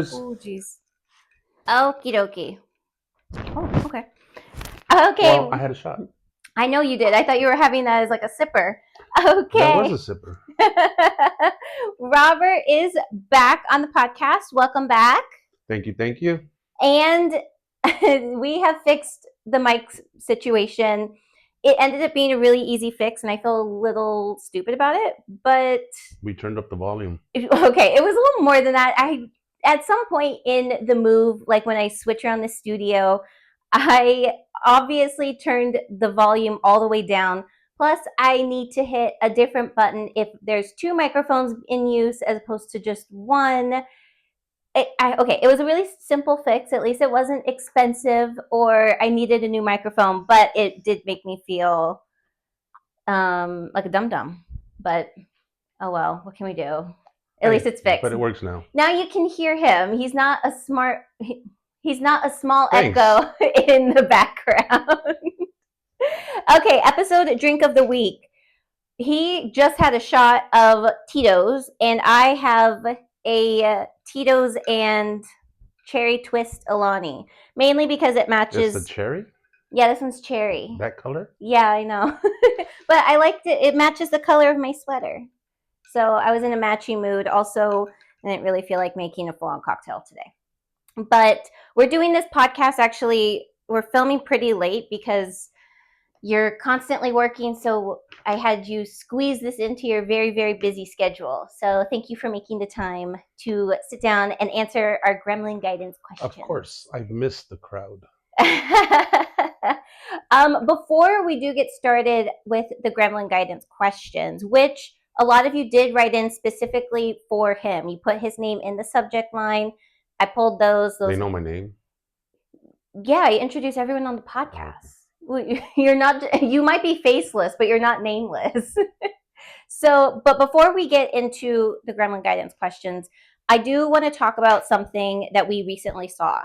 is. Oh, jeez. Okie dokie. Oh, okay. Okay. Well, I had a shot. I know you did. I thought you were having that as like a sipper. That was Okay. a sipper. Robert is back on the podcast. Welcome back. Thank you. Thank you. And we have fixed the mic situation. It ended up being a really easy fix, and I feel a little stupid about it. But We turned up the volume. okay, it was a little more than that. At some point in the move, like when I switch around the studio, I obviously turned the volume all the way down. Plus, I need to hit a different button if there's two microphones in use as opposed to just one. Okay, it was a really simple fix. At least it wasn't expensive or I needed a new microphone, but it did make me feel like a dum-dum. But oh well, what can we do? At least it's fixed. But it works now. Now you can hear him. He's not a small Thanks. echo in the background. Okay, episode drink of the week. He just had a shot of Tito's, and I have a Tito's and cherry twist Alani, mainly because it matches. It's the cherry? Yeah, this one's cherry. That color? Yeah, I know. But I liked it. It matches the color of my sweater. So I was in a matching mood. Also, I didn't really feel like making a full-on cocktail today. But we're doing this podcast, actually, we're filming pretty late because you're constantly working, so I had you squeeze this into your very, very busy schedule. So thank you for making the time to sit down and answer our Gremlin Guidance questions. Of course, I've missed the crowd. Before we do get started with the Gremlin Guidance questions, which a lot of you did write in specifically for him. You put his name in the subject line. I pulled those. They know my name? Yeah, I introduce everyone on the podcast. You're not. You might be faceless, but you're not nameless. So, but before we get into the Gremlin Guidance questions, I do want to talk about something that we recently saw.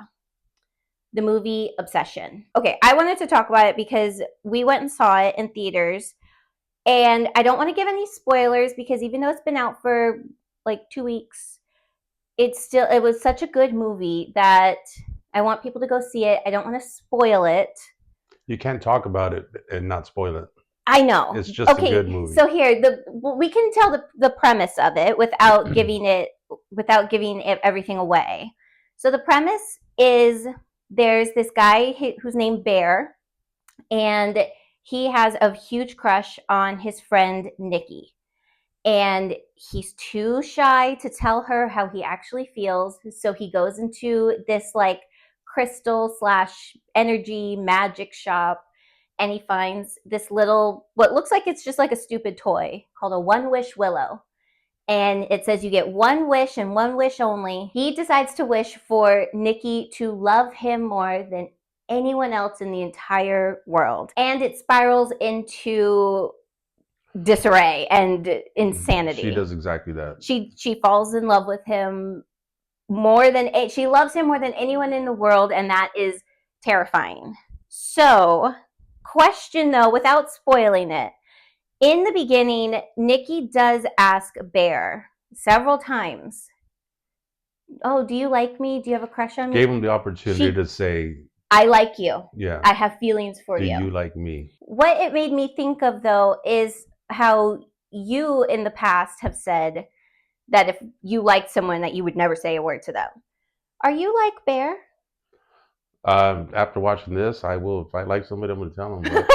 The movie Obsession. Okay, I wanted to talk about it because we went and saw it in theaters. And I don't want to give any spoilers because even though it's been out for like 2 weeks, it was such a good movie that I want people to go see it. I don't want to spoil it. You can't talk about it and not spoil it. I know. It's just a good movie. So here, we can tell the premise of it without giving everything away. So the premise is there's this guy who's named Bear, and he has a huge crush on his friend Nikki. And he's too shy to tell her how he actually feels. So he goes into this like crystal / energy magic shop, and he finds this little, what looks like it's just like a stupid toy called a One Wish Willow. And it says you get one wish and one wish only. He decides to wish for Nikki to love him more than anyone else in the entire world. And it spirals into disarray and insanity. She does exactly that. She falls in love with him she loves him more than anyone in the world, and that is terrifying. So, question though, without spoiling it, in the beginning, Nikki does ask Bear several times, "Oh, do you like me? Do you have a crush on me?" Gave him the opportunity to say, "I like you. Yeah. I have feelings for you. Do you like me?" What it made me think of though is how you in the past have said that if you liked someone that you would never say a word to them. Are you like Bear? After watching this, I will. If I like somebody, I'm going to tell them. But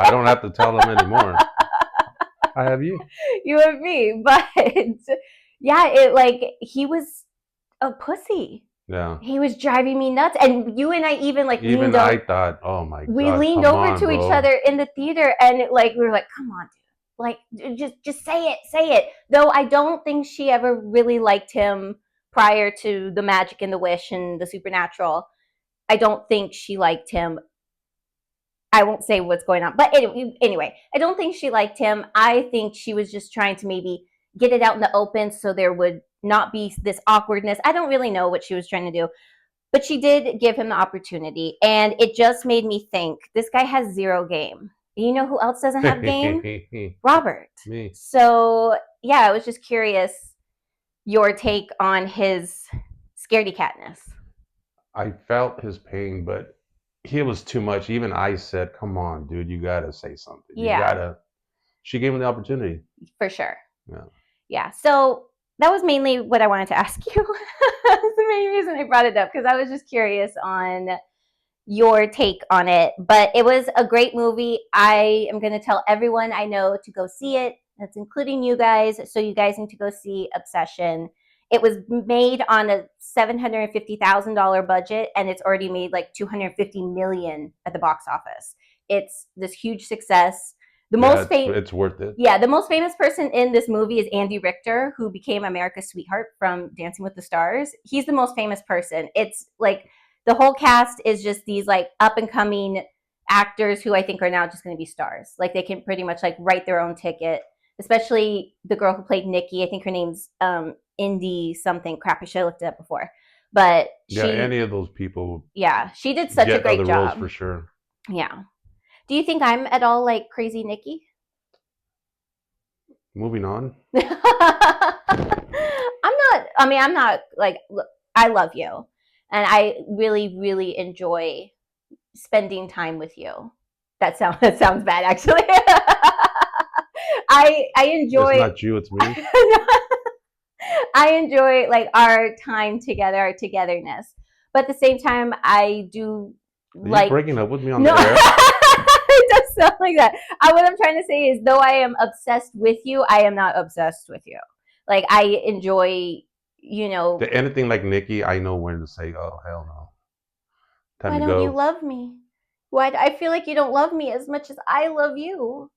I don't have to tell them anymore. I have you. You and me. But yeah, he was a pussy. Yeah. He was driving me nuts. And you and I even I thought, oh my God. We leaned over to each other in the theater, and we were like, come on, dude. Like, just say it. Though I don't think she ever really liked him prior to the magic and the wish and the supernatural. I don't think she liked him. I won't say what's going on. But anyway, I don't think she liked him. I think she was just trying to maybe get it out in the open so there would not be this awkwardness. I don't really know what she was trying to do. But she did give him the opportunity. And it just made me think, this guy has zero game. You know who else doesn't have game? Robert. Me. So, yeah, I was just curious your take on his Scaredy catness. I felt his pain, but it was too much. Even I said, "Come on, dude, you gotta say something. You Yeah, gotta." She gave him the opportunity. for sure. Yeah. Yeah. So that was mainly what I wanted to ask you. That's the main reason I brought it up, because I was just curious on your take on it. But it was a great movie. I am going to tell everyone I know to go see it. That's including you guys. So you guys need to go see Obsession. It was made on a $750,000 budget, and it's already made like $250 million at the box office. It's this huge success. The Yeah, most famous, it's worth it. yeah, the most famous person in this movie is Andy Richter, who became America's sweetheart from Dancing with the Stars. He's the most famous person. It's like the whole cast is just these like up and coming actors who I think are now just going to be stars. Like they can pretty much like write their own ticket. Especially the girl who played Nikki. I think her name's Indy something. Crap, I should have looked it up before. But Yeah, any of those people yeah, she did such a get great other job. roles for sure. Yeah. Do you think I'm at all like crazy Nikki? Moving on. I'm not. I mean, I'm not like. Look, I love you, and I really, really enjoy spending time with you. That sounds bad, actually. I enjoy. It's not you, it's me. I enjoy like our time together, our togetherness. But at the same time, I do Are you breaking up with me on the air? It does sound like that. What I'm trying to say is, though I am obsessed with you, I am not obsessed with you. Like I enjoy, Anything like Nikki, I know when to say, "Oh hell no, time why to don't you go." love me? Why I feel like you don't love me as much as I love you.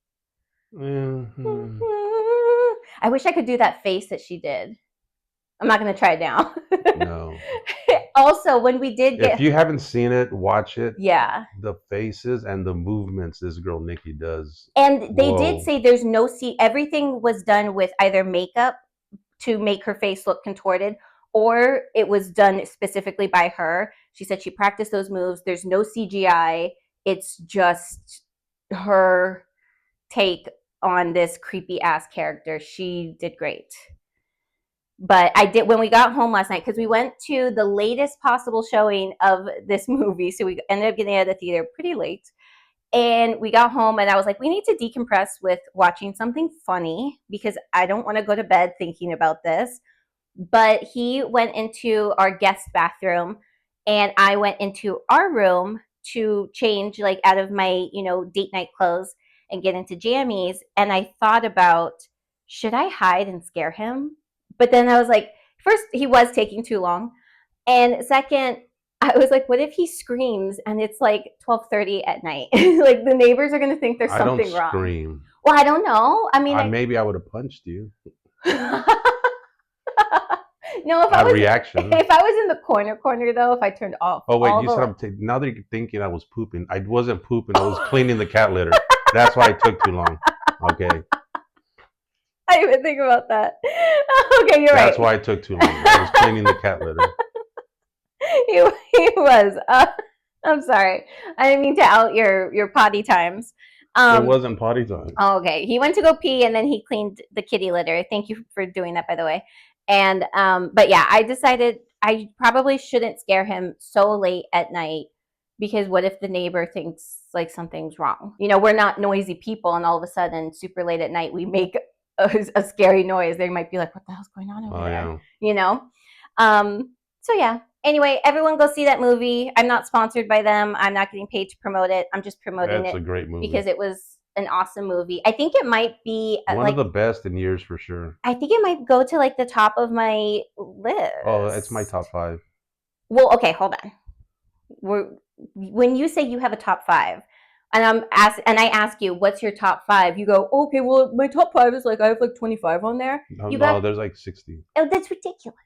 Mm-hmm. I wish I could do that face that she did. I'm not gonna try it now. No. Also, when we did If you haven't seen it, watch it. yeah, The faces and the movements this girl Nikki does. and they did Whoa. say there's no everything was done with either makeup to make her face look contorted, or it was done specifically by her. She said she practiced those moves. There's no CGI. It's just her take on this creepy ass character. She did great. But I did when we got home last night, because we went to the latest possible showing of this movie. So we ended up getting out of the theater pretty late. And we got home and I was like, we need to decompress with watching something funny because I don't want to go to bed thinking about this. But he went into our guest bathroom and I went into our room to change like out of my, date night clothes and get into jammies. And I thought about, should I hide and scare him? But then I was like, first, he was taking too long. And second, I was like, what if he screams and it's like 12:30 at night? Like the neighbors are going to think there's I don't something wrong. scream. Well, I don't know. I mean, Maybe I would have punched you. No, if A reaction. if I was in the corner though, if I turned off. Oh wait, you said now that you're thinking I was pooping. I wasn't pooping. I was cleaning the cat litter. That's why it took too long. Okay. I didn't even think about that. Okay, you're right. That's why it took too long. I was cleaning the cat litter. He was. I'm sorry. I didn't mean to out your potty times. It wasn't potty time. Oh, okay. He went to go pee and then he cleaned the kitty litter. Thank you for doing that, by the way. And but yeah, I decided I probably shouldn't scare him so late at night, because what if the neighbor thinks like something's wrong? We're not noisy people, and all of a sudden, super late at night, we make a scary noise. They might be like, "What the hell's going on over there?" Yeah. So yeah. Anyway, everyone go see that movie. I'm not sponsored by them. I'm not getting paid to promote it. I'm just promoting it. That's a great movie because it was an awesome movie. I think it might be one of the best in years for sure. I think it might go to like the top of my list. Oh, it's my top 5. Well, okay, hold on. When you say you have a top 5, and I ask you, what's your top 5? You go, okay, well, my top 5 is like I have like 25 on there. No, there's like 60. Oh, that's ridiculous.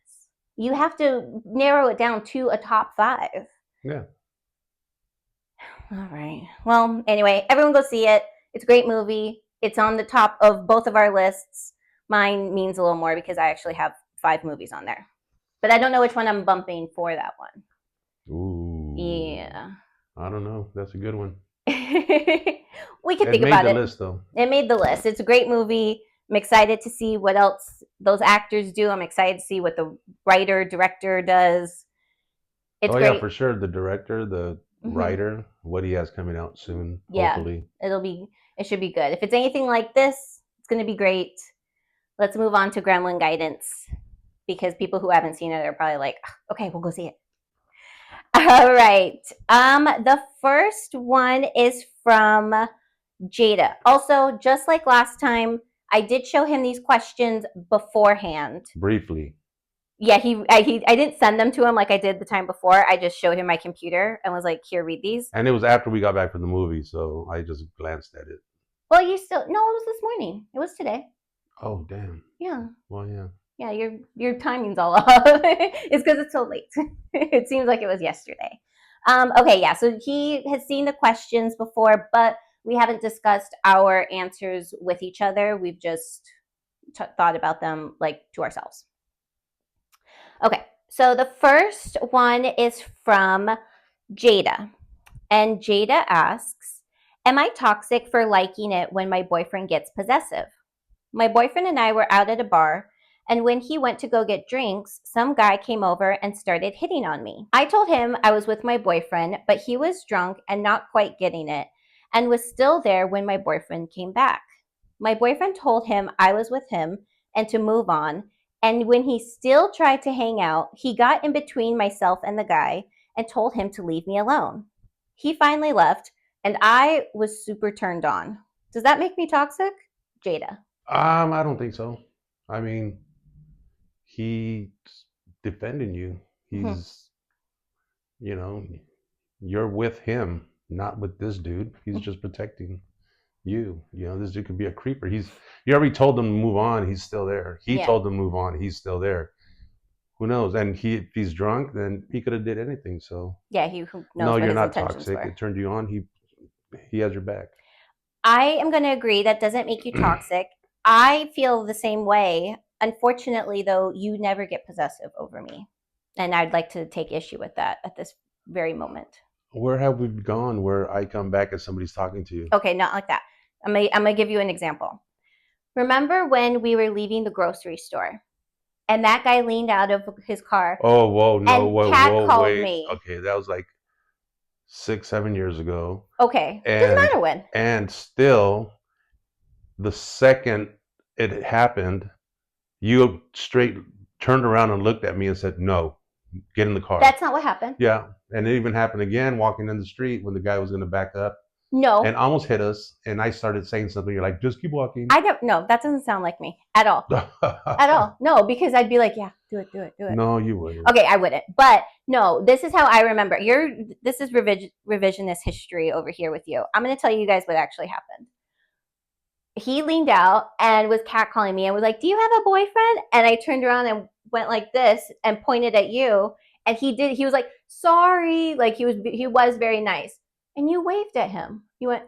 You have to narrow it down to a top 5. Yeah. All right. Well, anyway, everyone go see it. It's a great movie. It's on the top of both of our lists. Mine means a little more because I actually have 5 movies on there. But I don't know which one I'm bumping for that one. Ooh. Yeah. I don't know. That's a good one. We can think about it. It made the list, though. It made the list. It's a great movie. I'm excited to see what else those actors do. I'm excited to see what the writer, director does. It's Yeah, great. for sure. The director, the Mm-hmm. writer, what he has coming out soon, Yeah, hopefully. it should be good. If it's anything like this, it's going to be great. Let's move on to Gremlin Guidance because people who haven't seen it are probably like, okay, we'll go see it. All right. The first one is from Jada. Also, just like last time, I did show him these questions beforehand. Briefly. Yeah, I didn't send them to him like I did the time before. I just showed him my computer and was like, "Here, read these." And it was after we got back from the movie, so I just glanced at it. Well, you still no, it was this morning. It was today. Oh, damn. Yeah. Well, yeah. Yeah, your timing's all off. It's because it's so late. It seems like it was yesterday. Okay, yeah. So he has seen the questions before, but we haven't discussed our answers with each other. We've just thought about them like to ourselves. Okay, so the first one is from Jada. And Jada asks, am I toxic for liking it when my boyfriend gets possessive? My boyfriend and I were out at a bar, and when he went to go get drinks, some guy came over and started hitting on me. I told him I was with my boyfriend, but he was drunk and not quite getting it, and was still there when my boyfriend came back. My boyfriend told him I was with him and to move on, and when he still tried to hang out, he got in between myself and the guy and told him to leave me alone. He finally left, and I was super turned on. Does that make me toxic? Jada. I don't think so. I mean, he's defending you. Mm-hmm. He's, you know, you're with him, not with this dude. He's just protecting you. You know, this dude could be a creeper. You already told him to move on. He's still there. He Yeah. told him to move on. He's still there. Who knows? And if he's drunk, then he could have did anything. So Yeah, he who knows no, what you're his not intentions toxic. were. It turned you on. He has your back. I am going to agree that doesn't make you toxic. I feel the same way. Unfortunately, though, you never get possessive over me. And I'd like to take issue with that at this very moment. Where have we gone where I come back and somebody's talking to you? Okay, not like that. I'm gonna give you an example. Remember when we were leaving the grocery store and that guy leaned out of his car? Oh, whoa, no, and whoa, catcalled wait. me. Okay, that was like 6, 7 years ago. Okay, doesn't And matter when. and still, the second it happened, you straight turned around and looked at me and said, "No, get in the car." That's not what happened. Yeah, and it even happened again walking in the street when the guy was going to back up. No. And almost hit us. And I started saying something. You're like, "Just keep walking." I don't know. That doesn't sound like me at all. At all. No, because I'd be like, yeah, do it. No, you wouldn't. Okay, I wouldn't. But no, this is how I remember. This is revisionist history over here with you. I'm going to tell you guys what actually happened. He leaned out and was catcalling me and was like, "Do you have a boyfriend?" And I turned around and went like this and pointed at you. And he was like, "Sorry." Like he was very nice. And you waved at him. You went,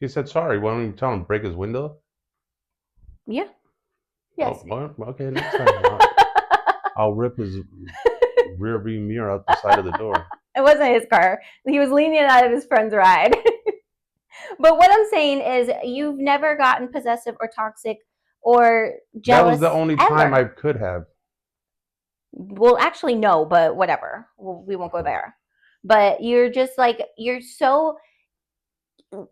He said, "Sorry." Why don't you tell him to break his window? yeah. Yes. Oh, okay, next time. I'll rip his rear view mirror out the side of the door. It wasn't his car. He was leaning out of his friend's ride. But what I'm saying is you've never gotten possessive or toxic or jealous. That was the only time I could have. Well, actually, no, but whatever. We won't go there. But you're just like, you're so,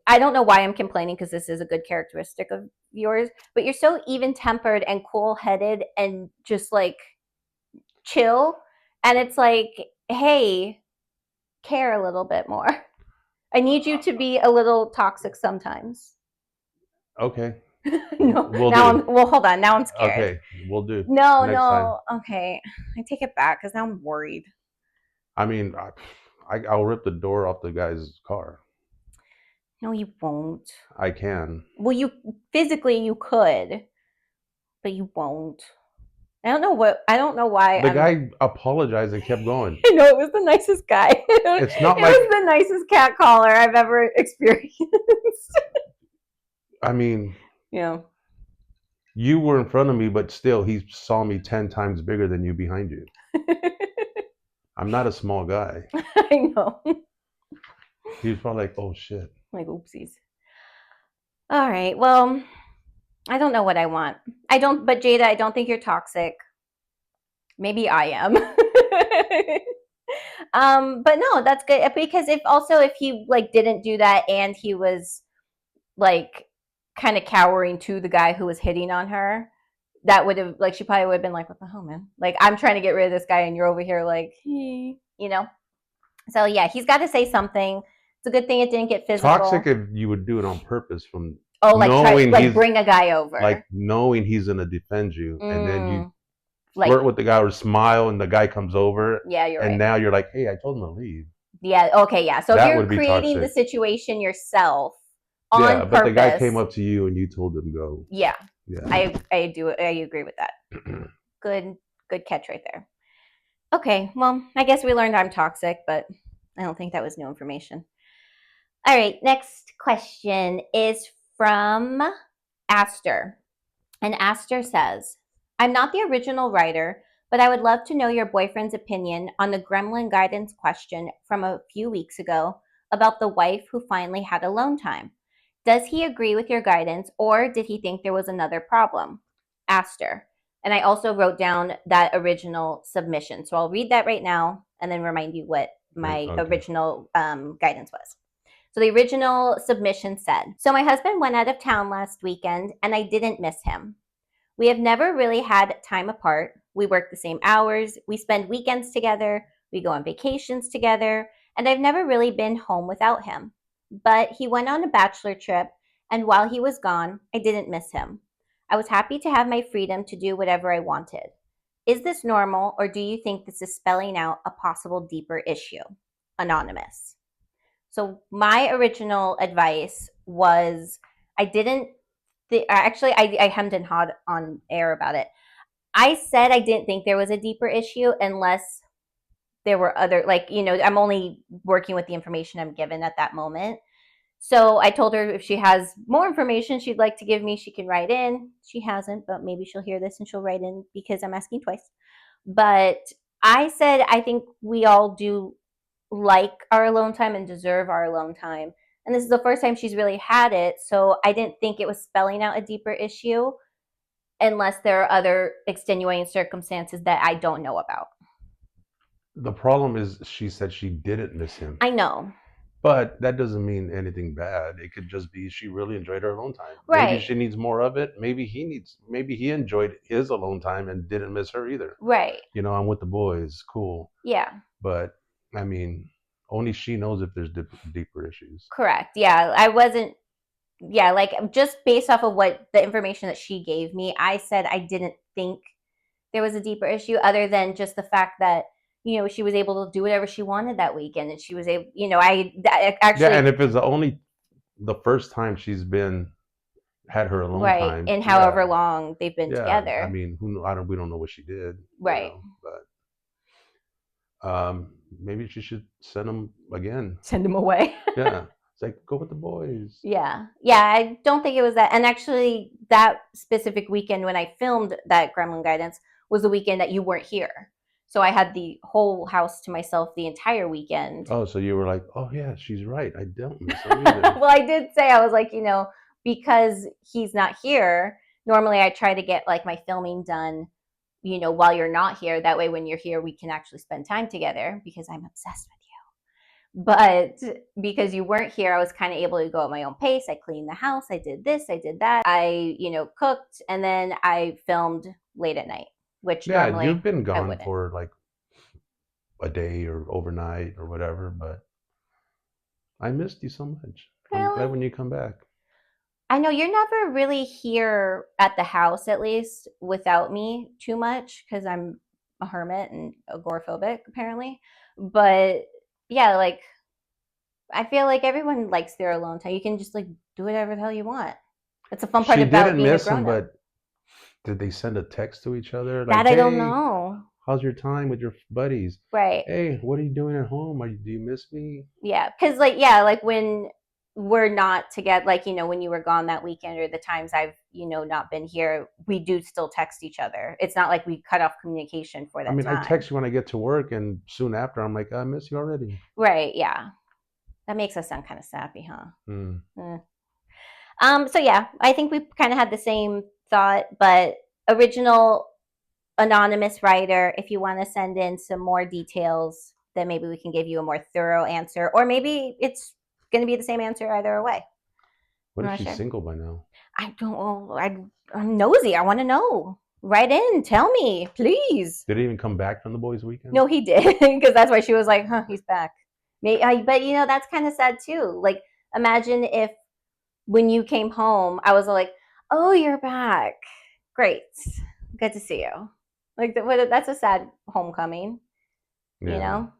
I don't know why I'm complaining because this is a good characteristic of yours, but you're so even tempered and cool headed and just like chill. And it's like, hey, care a little bit more. I need you to be a little toxic sometimes. Okay. No, well, hold on. Now I'm scared. Okay, we'll do. No, next time. okay. I take it back because now I'm worried. I mean, I'll rip the door off the guy's car. No, you won't. I can. Well, you physically you could, but you won't. I don't know why. The guy apologized and kept going. No, it was the nicest guy. It's not it like was the nicest cat caller I've ever experienced. I mean, yeah. You were in front of me, but still, he saw me 10 times bigger than you behind you. I'm not a small guy. I know. He was probably like, "Oh shit." Like, oopsies. All right. Well, I don't know what I want. I don't, but Jada, I don't think you're toxic. Maybe I am. But no, that's good because if he like didn't do that and he was like kind of cowering to the guy who was hitting on her, that would have like she probably would have been like, "What the hell, man? Like I'm trying to get rid of this guy and you're over here like, you know." So yeah, he's got to say something. It's a good thing it didn't get Toxic physical. if you would do it on purpose from Oh, like try knowing like he's bring a guy over. like knowing he's gonna defend you, and then you Mm, like flirt with the guy or smile, and the guy comes over, yeah, you're and right. now you're like, hey, I told him to leave. Yeah, okay, yeah. So if That you're would be creating the toxic. situation yourself Yeah, on but the guy came purpose, up to you and you told him go. yeah, Yeah. I agree with that. Good good catch right there. Okay, well, I guess we learned I'm toxic, but I don't think that was new information. All right, next question is from Aster. And Aster says, I'm not the original writer, but I would love to know your boyfriend's opinion on the Gremlin Guidance question from a few weeks ago about the wife who finally had alone time. Does he agree with your guidance or did he think there was another problem? Aster. And I also wrote down that original submission. So I'll read that right now and then remind you what my Okay. original guidance was. So the original submission said, so my husband went out of town last weekend and I didn't miss him. We have never really had time apart. We work the same hours, we spend weekends together, we go on vacations together, and I've never really been home without him. But he went on a bachelor trip, and while he was gone, I didn't miss him. I was happy to have my freedom to do whatever I wanted. Is this normal, or do you think this is spelling out a possible deeper issue? Anonymous. So my original advice was I didn't actually I hemmed and hawed on air about it. I said I didn't think there was a deeper issue unless there were other like, I'm only working with the information I'm given at that moment. So I told her if she has more information she'd like to give me, she can write in. She hasn't, but maybe she'll hear this and she'll write in because I'm asking twice. But I said I think we all do like our alone time and deserve our alone time. And this is the first time she's really had it. So I didn't think it was spelling out a deeper issue unless there are other extenuating circumstances that I don't know about. The problem is she said she didn't miss him. I know. But that doesn't mean anything bad. It could just be she really enjoyed her alone time. Maybe Right. she needs more of it. Maybe he enjoyed his alone time and didn't miss her either. Right. I'm with the boys, cool. Yeah. But I mean, only she knows if there's deeper issues. Correct. Yeah. I wasn't, yeah, like just based off of what the information that she gave me, I said I didn't think there was a deeper issue other than just the fact that she was able to do whatever she wanted that weekend and she was able, I Yeah, and actually if it's the first time she's been had her alone right time, in however yeah, long they've been yeah. I together. mean, we don't know what she did, Right. but maybe she should send him again. Send him away. Yeah, it's like go with the boys. Yeah. Yeah, I don't think it was that. And actually, that specific weekend when I filmed that Gremlin Guidance was the weekend that you weren't here. So I had the whole house to myself the entire weekend. Oh, so you were like, oh yeah, she's right. I don't miss him either. Well, I did say, I was like, because he's not here, normally I try to get like my filming done, while you're not here. That way, when you're here, we can actually spend time together because I'm obsessed with you. But because you weren't here, I was kind of able to go at my own pace. I cleaned the house. I did this. I did that. I, cooked. And then I filmed late at night, which Yeah, normally you've been I gone wouldn't. for like a day or overnight or whatever, but I missed you so much. I'm glad Really? when you come back. I know you're never really here at the house, at least without me too much, because I'm a hermit and agoraphobic, apparently. But yeah, like I feel like everyone likes their alone time. You can just like do whatever the hell you want. That's the fun part She about didn't being a miss him, grown up. but did they send a text to each other like, That I don't "Hey, know. how's your time with your buddies? Right. Hey, what are you doing at home? Do you miss me?" Yeah. Because, like, yeah, like when we're not together, like, when you were gone that weekend or the times I've, not been here, we do still text each other. It's not like we cut off communication for I that mean, I time. text you when I get to work, and soon after, I'm like, I miss you already. Right. Yeah. That makes us sound kind of sappy, huh? Hmm. Eh. So yeah, I think we kind of had the same thought, but original anonymous writer, if you want to send in some more details, then maybe we can give you a more thorough answer, or maybe it's going to be the same answer either way. What I'm if not she's sure. single by now? I don't know. I'm nosy. I want to know. Write in. Tell me, please. Did he even come back from the boys' weekend? No, he did, because that's why she was like, "Huh, he's back." But that's kind of sad too. Like, imagine if when you came home, I was like, "Oh, you're back. Great, good to see you." Like, that's a sad homecoming. You Yeah. know,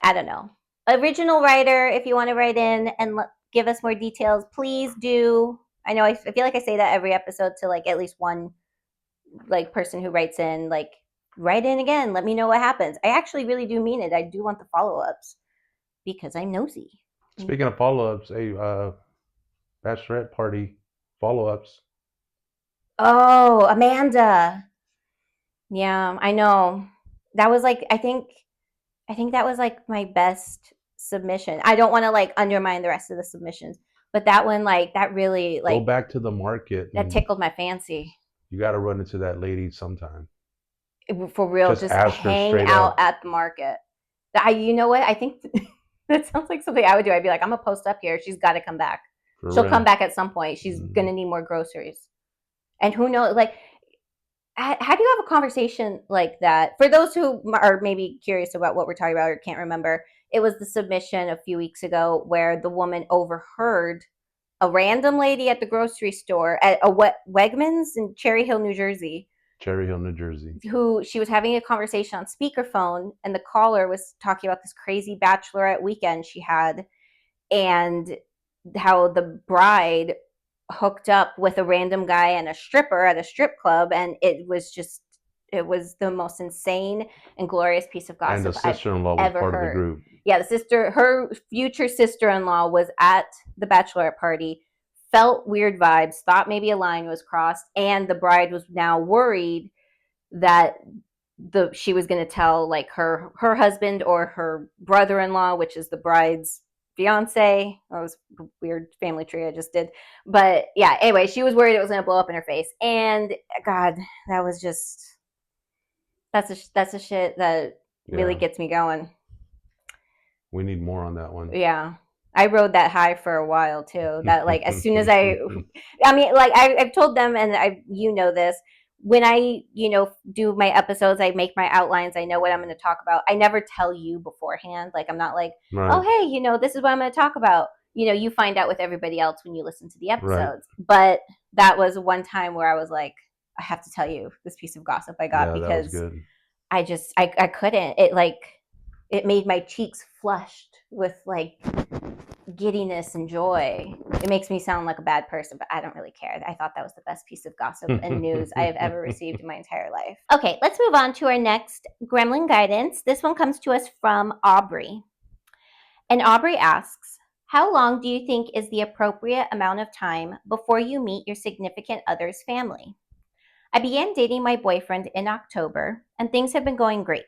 I don't know. Original writer, if you want to write in and give us more details, please do. I know I feel like I say that every episode to like at least one like person who writes in, like, write in again. Let me know what happens. I actually really do mean it. I do want the follow ups because I'm nosy. Speaking of follow-ups, bachelorette party follow-ups. Oh, Amanda. Yeah, I know. That was like I think that was like my best submission. I don't want to like undermine the rest of the submissions, but that one like that really Go like back to the market that and tickled my fancy. you got to run into that lady sometime. For real, Just just ask her hang straight out up. at the market. You know what? I think that sounds like something I would do. I'd be like, I'm gonna post up here. She's got to come back. For She'll come real. back at some point. She's Mhm. gonna need more groceries. And who knows? Like, how do you have a conversation like that? For those who are maybe curious about what we're talking about or can't remember, it was the submission a few weeks ago where the woman overheard a random lady at the grocery store at a Wegmans in Cherry Hill, New Jersey, Cherry Hill, New Jersey. who she was having a conversation on speakerphone, and the caller was talking about this crazy bachelorette weekend she had, and how the bride hooked up with a random guy and a stripper at a strip club, and it was the most insane and glorious piece of And the gossip I've sister-in-law was ever part of the heard. group. Yeah, her future sister-in-law was at the bachelorette party, felt weird vibes, thought maybe a line was crossed, and the bride was now worried that she was going to tell like her husband or her brother-in-law, which is the bride's fiance. That was a weird family tree I just did. But yeah, anyway, she was worried it was going to blow up in her face. And God, that was just that's a shit that really Yeah. gets me going. We need more on that one. Yeah. I rode that high for a while too. That like as soon as I mean, like I've told them, and this. When I do my episodes, I make my outlines. I know what I'm going to talk about. I never tell you beforehand. Like I'm not like, oh Right. hey, this is what I'm going to talk about. You find out with everybody else when you listen to the Right. episodes. But that was one time where I was like, I have to tell you this piece of gossip I got Yeah, that was because good. I couldn't. It made my cheeks flushed with like giddiness and joy. It makes me sound like a bad person, but I don't really care. I thought that was the best piece of gossip and news I have ever received in my entire life. Okay, let's move on to our next Gremlin Guidance. This one comes to us from Aubrey. And Aubrey asks, how long do you think is the appropriate amount of time before you meet your significant other's family? I began dating my boyfriend in October, and things have been going great,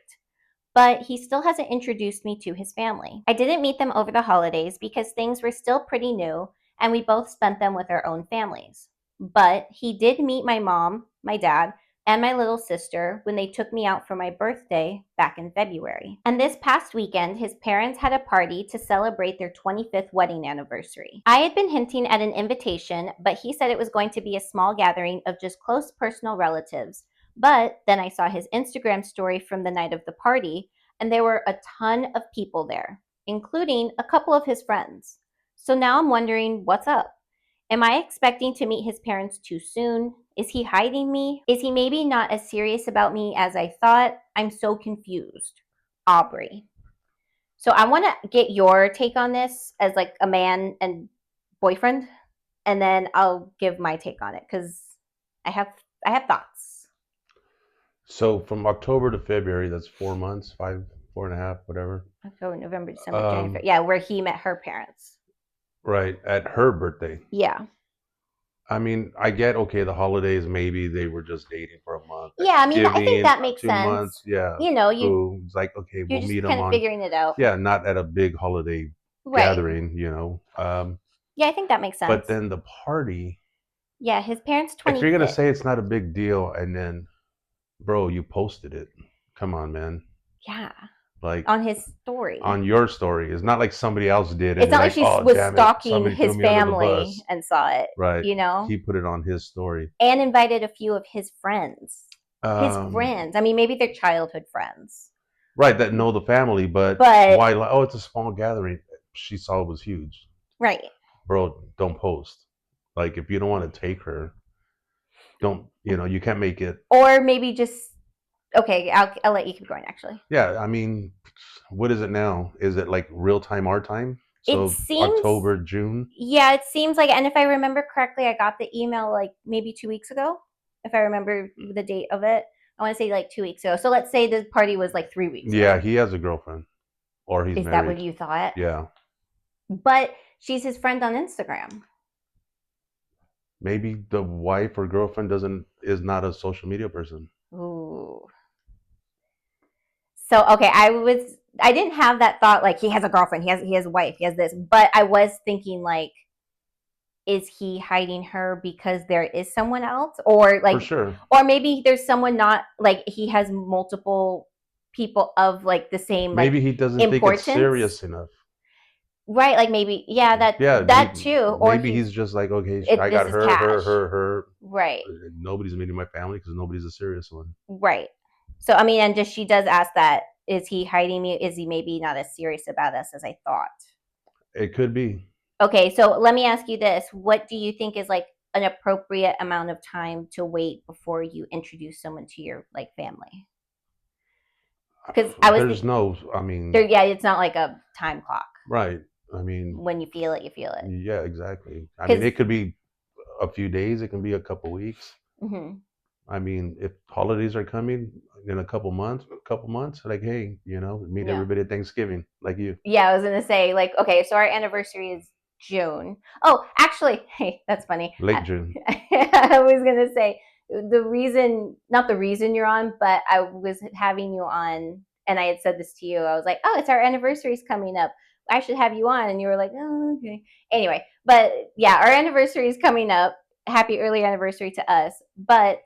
but he still hasn't introduced me to his family. I didn't meet them over the holidays because things were still pretty new and we both spent them with our own families. But he did meet my mom, my dad, and my little sister when they took me out for my birthday back in February. And this past weekend, his parents had a party to celebrate their 25th wedding anniversary. I had been hinting at an invitation, but he said it was going to be a small gathering of just close personal relatives. But then I saw his Instagram story from the night of the party, and there were a ton of people there, including a couple of his friends. So now I'm wondering what's up? Am I expecting to meet his parents too soon? Is he hiding me? Is he maybe not as serious about me as I thought? I'm so confused. Aubrey. So I want to get your take on this as like a man and boyfriend, and then I'll give my take on it because I have I have thoughts. So from October to February, that's 4 months, 4.5, whatever. October, November, December, January. Yeah, where he met her parents. Right, at her birthday. Yeah. I mean, I get okay, the holidays maybe they were just dating for a month. Yeah, I mean, I think that makes 2 months, sense. yeah. You It's like okay, you're we'll just meet them kind of on figuring it out. yeah, not at a big holiday Right. gathering. Yeah, I think that makes But sense. then the party, Yeah, his parents' if you're gonna 25th. say it's not a big deal, and then, bro, you posted it. Come on, man. Yeah, Like on his story. on your story. It's not like somebody else did, and It's you're not like like, she oh was damn it, stalking somebody threw his me under the family bus. and saw it, Right. you know, He put it on his story. and invited a few of his friends. His Um, friends. I mean, maybe they're childhood friends. right, that know the family, but But, why? Like, oh, it's a small gathering. She saw it was huge. right. Bro, don't post. Like, if you don't want to take her, don't. You can't make it. Or maybe just, okay, I'll let you keep going, actually. Yeah, I mean, what is it now? Is it like real time, our time? It So seems, October, June. yeah, it seems like, and if I remember correctly, I got the email like maybe 2 weeks ago, if I remember the date of it. I want to say like 2 weeks ago. So let's say the party was like 3 weeks Yeah, ago. he has a girlfriend, or he's Is that what married. you thought? Yeah, But she's his friend on Instagram. maybe the wife or girlfriend is not a social media person. Ooh. So okay, I didn't have that thought like he has a girlfriend, he has a wife, he has this, but I was thinking like, is he hiding her because there is someone else, or For like, sure. or maybe there's someone, not like he has multiple people of like the same like Maybe he doesn't think it's importance, serious enough. right? Like maybe, yeah, Yeah, that too, or maybe he's just like, okay, I this got is her, cash, her, her, her. right? Nobody's meeting my family because nobody's a serious one. Right. So I mean, and just she does ask that, is he hiding me? Is he maybe not as serious about us as I thought? It could be. Okay, so let me ask you this. What do you think is like an appropriate amount of time to wait before you introduce someone to your like family? Because I was There's thinking no, I mean, there, yeah, it's not like a time clock. right. I mean, When you feel it, you feel it. yeah, exactly. I mean, Because it could be a few days, it can be a couple weeks. mm-hmm. I mean, if holidays are coming in a couple months, like, hey, meet Yeah, everybody at Thanksgiving, like you. yeah, I was gonna say like, okay, so our anniversary is June. Oh, actually, hey, that's funny. Late June. I was gonna say the reason, not the reason you're on, but I was having you on, and I had said this to you. I was like, oh, it's our anniversary's coming up. I should have you on, and you were like, oh, okay. Anyway, but yeah, our anniversary is coming up. Happy early anniversary to us. But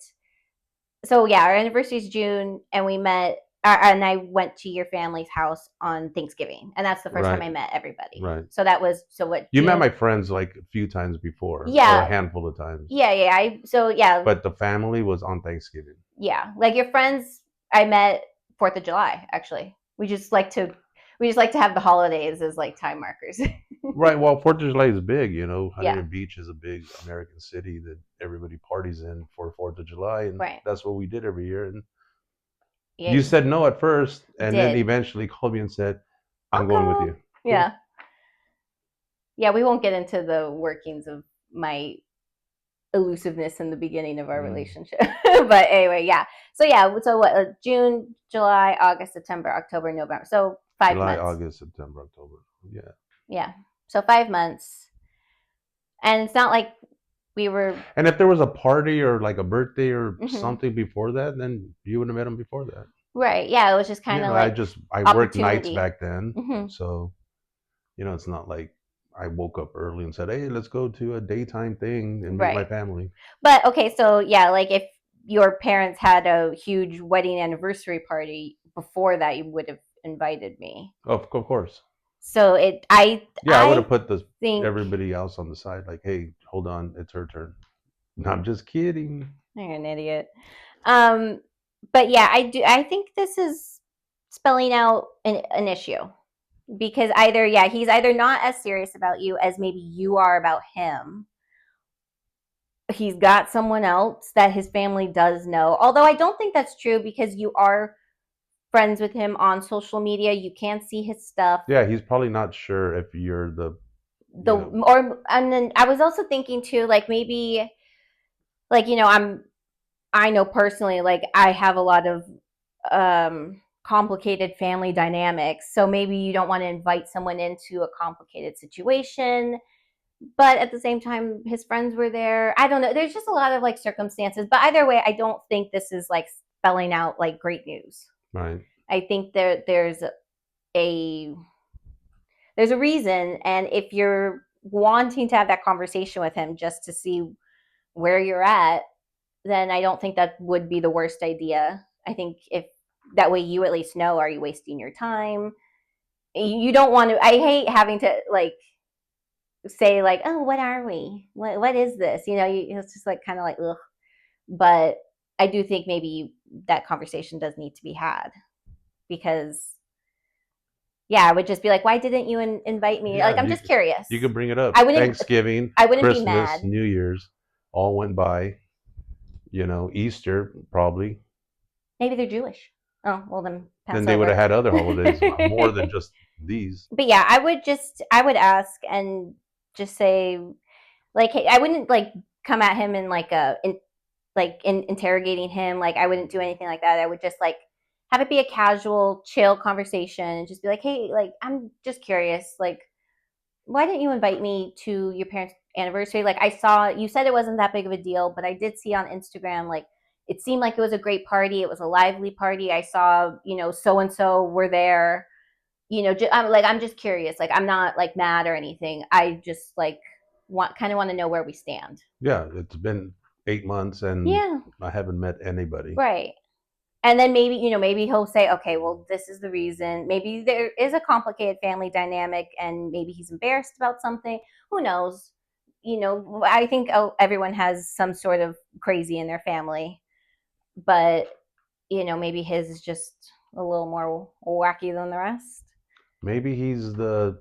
so yeah, our anniversary is June, and we met, and I went to your family's house on Thanksgiving, and that's the first time Right, I met everybody. right. So that was, so what, You met June? my friends like a few times before, or a Yeah, handful of times, yeah. So yeah, but the family was on Thanksgiving. yeah. Like your friends, I met 4th of July. Actually, we just like to have the holidays as like time markers. Right. Well, Fourth of July is big. Yeah, Huntington Beach is a big American city that everybody parties in for Fourth of July, and right. that's what we did every year. And Yeah, you said no at first, and then did. eventually called me and said, I'll "I'm going with come. you." Cool. Yeah, yeah. We won't get into the workings of my elusiveness in the beginning of our Mm. relationship. But anyway, yeah. So yeah, so what? June, July, August, September, October, November. So 5 July, months. August, September, October. Yeah. Yeah. So 5 months, and it's not like we were. And if there was a party or like a birthday or Mhm. something before that, then you would have met him before that. Right. Yeah. It was just kind of like I worked nights opportunity. back then, Hmm. so it's not like I woke up early and said, "Hey, let's go to a daytime thing and meet my Right. family." But okay. So yeah, like if your parents had a huge wedding anniversary party before that, you would have invited me. Of course. So Yeah, I would I have put think everybody else on the side, like, "Hey, hold on, it's her turn." No, I'm just kidding. you're an idiot. Um, but yeah, I think this is spelling out an issue, because either, yeah, he's either not as serious about you as maybe you are about him. He's got someone else that his family does know. Although I don't think that's true, because you are friends with him on social media. You can see his stuff. Yeah, he's probably not sure if you're the, The you know, or And then I was also thinking too, like maybe, like, I know personally, like I have a lot of complicated family dynamics. So maybe you don't want to invite someone into a complicated situation, but at the same time, his friends were there. I don't know. There's just a lot of like circumstances. But either way, I don't think this is like spelling out like great news. right? I think a there's a reason, and if you're wanting to have that conversation with him just to see where you're at, then I don't think that would be the worst idea. I think if that way you at least know, are you wasting your time? You don't want to, I hate having to like say like, oh, what are we? What is this? It's just like kind of like, ugh. But I do think maybe that conversation does need to be had because yeah, I would just be like, why didn't you invite me? Like, Yeah, I'm just curious. you can bring it up. I wouldn't. Thanksgiving, I wouldn't be Christmas, mad. New Year's, all went by. Easter probably. Maybe they're Jewish. Oh well, then Then they would have Passover. had other holidays more than just these. But yeah, I would ask and just say like, hey, I wouldn't like come at him and like interrogating him. Like I wouldn't do anything like that. I would just like have it be a casual, chill conversation and just be like, hey, like I'm just curious, like why didn't you invite me to your parents' anniversary? Like I saw you said it wasn't that big of a deal, but I did see on Instagram like it seemed like it was a great party. It was a lively party. I saw, so and so were there. I'm just curious. Like I'm not like mad or anything. I just like want to know where we stand. Yeah, it's been 8 months and Yeah, I haven't met anybody. right. And then maybe he'll say, okay, well, this is the reason. Maybe there is a complicated family dynamic, and maybe he's embarrassed about something. Who knows? I think everyone has some sort of crazy in their family, but maybe his is just a little more wacky than the rest. Maybe he's the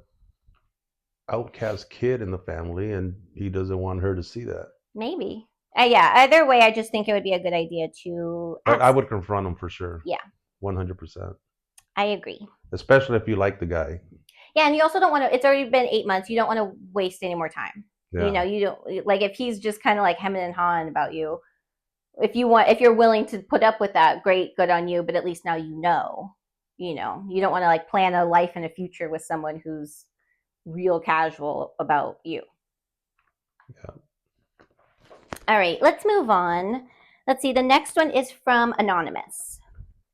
outcast kid in the family and he doesn't want her to see that. Maybe. Yeah. Either way, I just think it would be a good idea to But I ask. would confront him for sure. Yeah, 100%. I agree. Especially if you like the guy. Yeah, and you also don't want to. It's already been 8 months. You don't want to waste any more time. Yeah. You don't like if he's just kind of like hemming and hawing about you. If you're willing to put up with that, great, good on you. But at least now you know. You don't want to like plan a life and a future with someone who's real casual about you. Yeah. All right, let's move on. Let's see. The next one is from Anonymous.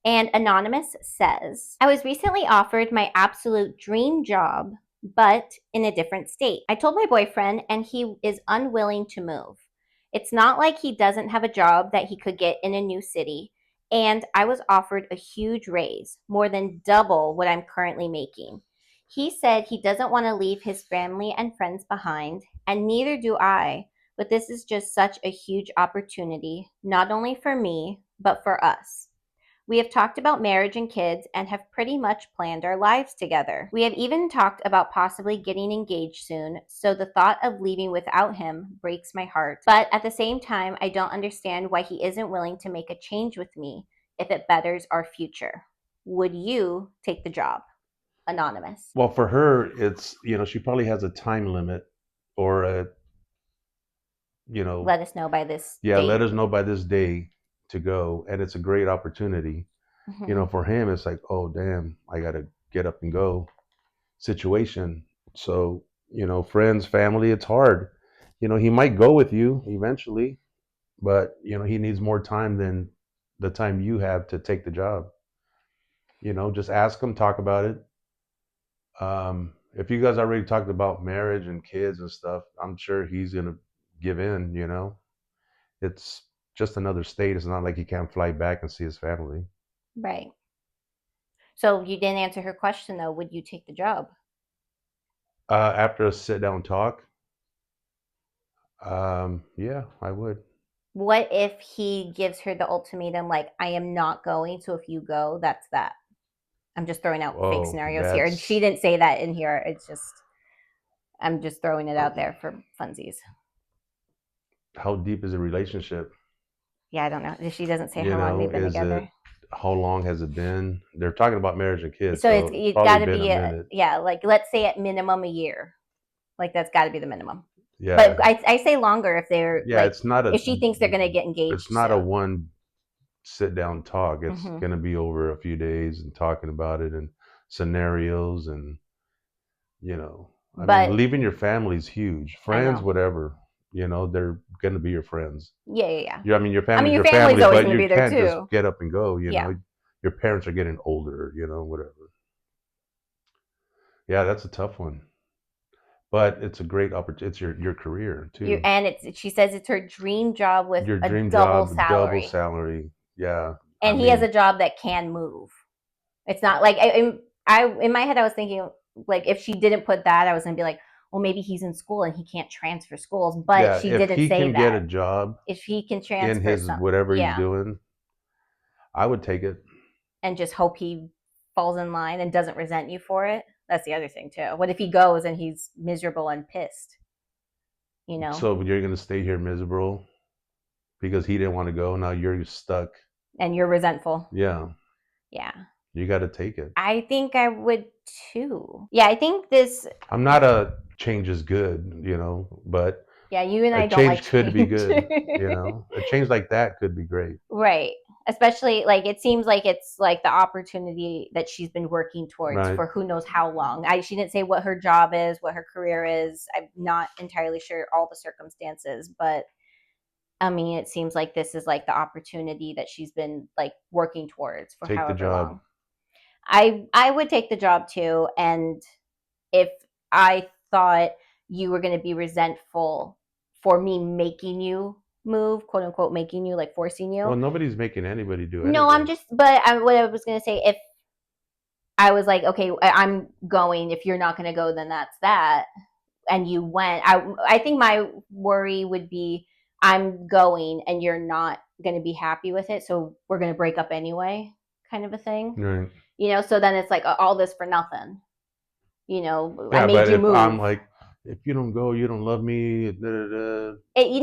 And Anonymous says, I was recently offered my absolute dream job, but in a different state. I told my boyfriend, and he is unwilling to move. It's not like he doesn't have a job that he could get in a new city. And I was offered a huge raise, more than double what I'm currently making. He said he doesn't want to leave his family and friends behind, and neither do I. But this is just such a huge opportunity, not only for me, but for us. We have talked about marriage and kids and have pretty much planned our lives together. We have even talked about possibly getting engaged soon, so the thought of leaving without him breaks my heart. But at the same time, I don't understand why he isn't willing to make a change with me if it betters our future. Would you take the job? Anonymous. Well, for her, it's, she probably has a time limit or Let us know by this yeah, date. let us know by this day to go. And it's a great opportunity. Mm-hmm. For him, it's like, oh, damn, I got to get up and go situation. So, friends, family, it's hard. He might go with you eventually, but, he needs more time than the time you have to take the job. Just ask him, talk about it. If you guys already talked about marriage and kids and stuff, I'm sure he's going to give in. It's just another state. It's not like he can't fly back and see his family. Right. So you didn't answer her question though. Would you take the job? After a sit down talk, yeah, I would. What if he gives her the ultimatum like, I am not going, so if you go, that's that? I'm just throwing out fake Oh, scenarios here, and she that's didn't say that in here. It's just I'm just throwing it out there for funsies. how deep is a relationship? Yeah, I don't know. She doesn't say how long they've been Is it together. how long has it been? They're talking about marriage and kids, So so it's it's got probably to been a be minute. like let's say at minimum a year. Like that's got to be the minimum. But Yeah, I say longer if they're yeah. like if she thinks they're gonna get engaged It's not a soon. one sit down talk. It's Mm-hmm. gonna be over a few days and talking about it and scenarios and I mean, But leaving your family is huge. I Friends, know. whatever, they're gonna be your friends. Yeah, yeah, yeah. I mean, your I mean, family's your your family's family, always but going to you be there can't just too. get up and go. Yeah. Your parents are getting older. Whatever. Yeah, that's a tough one. But it's a great opportunity. It's your career too. And she says it's her dream job with Your a dream double job, double salary. salary. Yeah. I And he has mean, a job that can move. It's not like in my head I was thinking like if she didn't put that, I was gonna be like, well, maybe he's in school and he can't transfer schools. But yeah, she if didn't he say can get a that. job If he can in transfer his some, whatever he's yeah, doing, I would take it. and just hope he falls in line and doesn't resent you for it. That's the other thing too. What if he goes and he's miserable and pissed? You know, So you're gonna stay here miserable because he didn't want to go. Now you're stuck. and you're resentful. Yeah, Yeah, you got to take it. I think I would too. Yeah, I think this. I'm not a change is good, but Yeah, you and a I don't like change could be change. good. A change like that could be great. Right. Especially like it seems like it's like the opportunity that she's been working towards Right. for who knows how long. She didn't say what her job is, what her career is. I'm not entirely sure all the circumstances, but I mean, it seems like this is like the opportunity that she's been like working towards for Take the however job. long. I would take the job too, and if I thought you were going to be resentful for me making you move, quote unquote, making you like forcing you. Well, nobody's making anybody do No, I'm anything. just, what I was going to say, if I was like, okay, I'm going, if you're not going to go, then that's that. And you went, I think my worry would be I'm going and you're not going to be happy with it. So we're going to break up anyway, kind of a thing. Right. So then it's like all this for nothing. I Yeah, made but you if I'm move. like, if you don't go, you don't love me. Da, da, da. It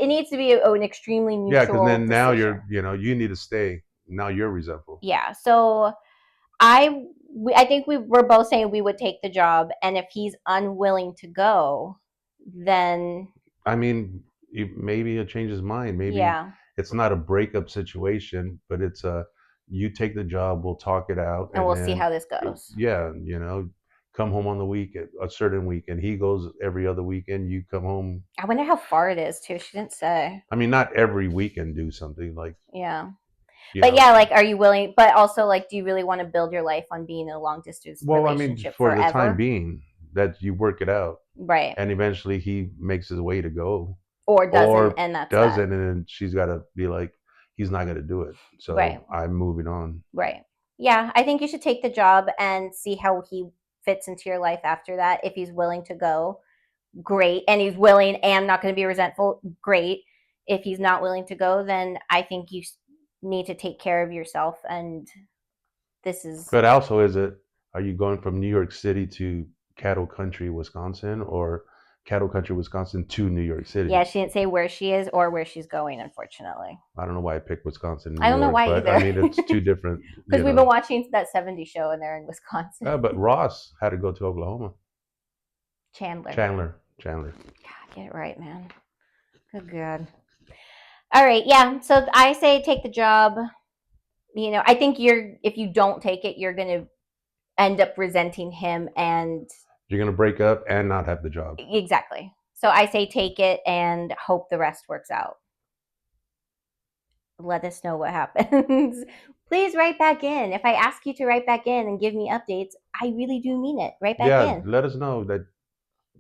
needs to be an extremely Yeah, because mutual then now decision. you need to stay. Now you're resentful. Yeah. So I think we're both saying we would take the job, and if he's unwilling to go, then I mean, maybe he'll change his mind. Maybe yeah, it's not a breakup situation, but it's you take the job, we'll talk it out, and and we'll see then how this goes. yeah, come home on the weekend, a certain weekend. He goes every other weekend. You come home. I wonder how far it is too. She didn't say. I mean, not every weekend do something like Yeah, you but know. yeah, like, are you willing? But also, like, do you really want to build your life on being in a long distance Well, I mean, relationship for the time forever? being, that you work it out, Right. and eventually he makes his way to go, Or doesn't, or and that's that. doesn't, and then she's got to be like, he's not going to do it, Right. so I'm moving on. Right. Yeah, I think you should take the job and see how he fits into your life after that. If he's willing to go, great. And he's willing and not going to be resentful, great. If he's not willing to go, then I think you need to take care of yourself. And this is, But also, are you going from New York City to Cattle Country, Wisconsin, or Cattle Country, Wisconsin to New York City? yeah, she didn't say where she is or where she's going, unfortunately. I don't know why I picked Wisconsin and I New don't know York, why but I either. mean, it's two different, Because we've been watching that 70s show and they're in Wisconsin. But Ross had to go to Oklahoma. Chandler. Chandler. God, get it right, man. Good God. All right, yeah. So I say take the job. I think if you don't take it, you're going to end up resenting him and You're gonna break up and not have the job. exactly. So I say take it and hope the rest works out. Let us know what happens. Please write back in. If I ask you to write back in and give me updates, I really do mean it. Write back Yeah, in. let us know that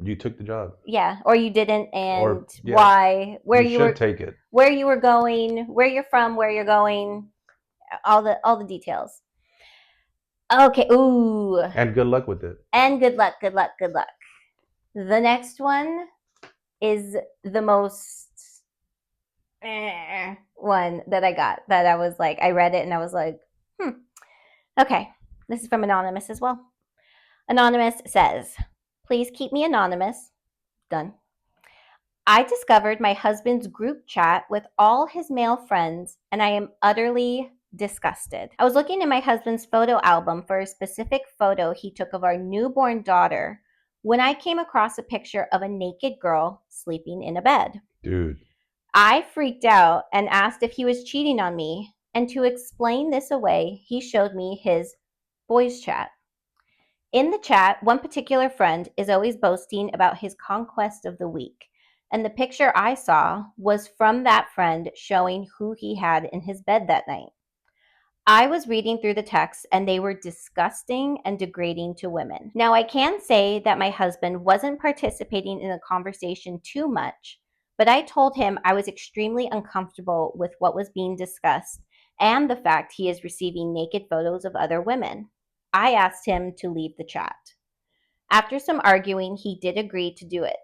you took the job. Yeah, or you didn't, and Or yeah, why, where you you should were, take it. where you were going, where you're from, where you're going, all the details. Okay. Ooh. And good luck with it. And good luck, good luck, good luck. The next one is the most one that I got, that I was like, I read it and I was like, okay. This is from Anonymous as well. Anonymous says, please keep me anonymous. Done. I discovered my husband's group chat with all his male friends, and I am utterly disgusted. I was looking in my husband's photo album for a specific photo he took of our newborn daughter when I came across a picture of a naked girl sleeping in a bed. Dude. I freaked out and asked if he was cheating on me, and to explain this away, he showed me his boys' chat. In the chat, one particular friend is always boasting about his conquest of the week, and the picture I saw was from that friend showing who he had in his bed that night. I was reading through the texts and they were disgusting and degrading to women. Now, I can say that my husband wasn't participating in the conversation too much, but I told him I was extremely uncomfortable with what was being discussed and the fact he is receiving naked photos of other women. I asked him to leave the chat. After some arguing, he did agree to do it.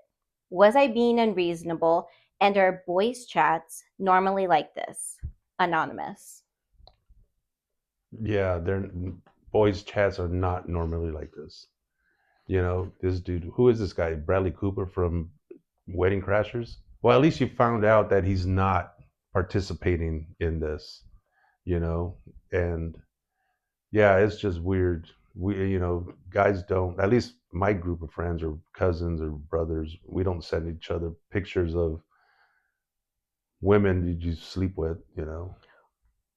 Was I being unreasonable? And are boys' chats normally like this? Anonymous. Yeah, they're boys' chats are not normally like this. You know, this dude, who is this guy? Bradley Cooper from Wedding Crashers? Well, at least you found out that he's not participating in this, you know, and yeah, it's just weird. Guys don't, at least my group of friends or cousins or brothers, we don't send each other pictures of women you sleep with, you know.